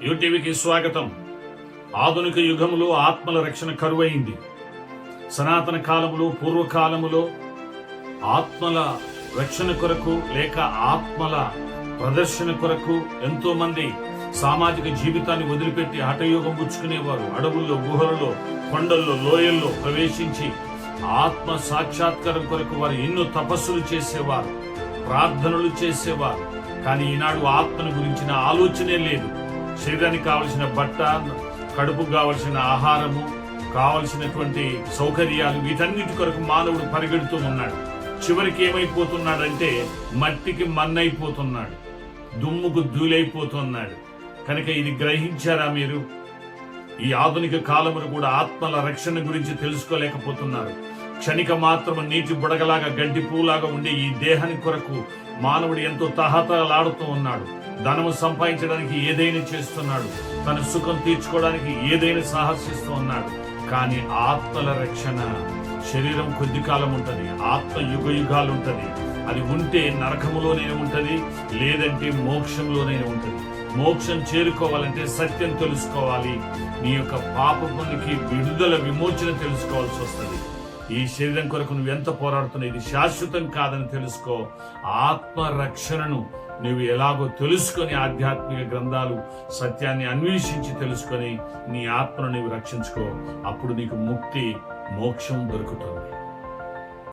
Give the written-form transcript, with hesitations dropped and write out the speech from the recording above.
యూటీవీకి స్వాగతం. ఆధునిక యుగములో ఆత్మల రక్షణ కరువైంది. సనాతన కాలములో, పూర్వకాలములో ఆత్మల రక్షణ కొరకు లేక ఆత్మల ప్రదర్శన కొరకు ఎంతో మంది సామాజిక జీవితాన్ని వదిలిపెట్టి హఠయోగం పుచ్చుకునేవారు. అడవుల్లో, గుహలలో, కొండల్లో, లోయల్లో ప్రవేశించి ఆత్మ సాక్షాత్కారం కొరకు వారు ఎన్నో తపస్సులు చేసేవారు, ప్రార్థనలు చేసేవారు. కానీ ఈనాడు ఆత్మను గురించిన ఆలోచనే లేదు. శరీరానికి కావలసిన బట్ట, కడుపుకు కావలసిన ఆహారము, కావలసినటువంటి సౌకర్యాలు, వీటన్నిటి కొరకు మానవుడు పరిగెడుతూ ఉన్నాడు. చివరికి ఏమైపోతున్నాడంటే మట్టికి మన్నైపోతున్నాడు, దుమ్ముకు ధూళైపోతున్నాడు. కనుక ఇది గ్రహించారా మీరు? ఈ ఆధునిక కాలమును కూడా ఆత్మల రక్షణ గురించి తెలుసుకోలేకపోతున్నారు. క్షణిక మాత్రము నీటి బుడగలాగా, గడ్డి పూలాగా ఉండే ఈ దేహాని కొరకు మానవుడు ఎంతో తహతలాడుతూ ఉన్నాడు. ధనము సంపాదించడానికి ఏదైనా చేస్తున్నాడు, తన సుఖం తీర్చుకోవడానికి ఏదైనా సాహసిస్తూ ఉన్నాడు. కానీ ఆత్మల రక్షణ, శరీరం కొద్ది కాలం ఉంటది, ఆత్మ యుగ యుగాలు ఉంటది. అది ఉంటే నరకములోనే ఉంటది, లేదంటే మోక్షంలోనే ఉంటది. మోక్షం చేరుకోవాలంటే సత్యం తెలుసుకోవాలి. నీ యొక్క పాపమునికి విడుదల, విమోచన తెలుసుకోవాల్సి వస్తుంది. ఈ శరీరం కొరకు నువ్వు ఎంత పోరాడుతున్నావు, ఇది శాశ్వతం కాదని తెలుసుకో. ఆత్మ రక్షణను నువ్వు ఎలాగో తెలుసుకొని, ఆధ్యాత్మిక గ్రంథాలు సత్యాన్ని అన్వేషించి తెలుసుకొని నీ ఆత్మను నువ్వు రక్షించుకో. అప్పుడు నీకు ముక్తి, మోక్షం దొరుకుతుంది.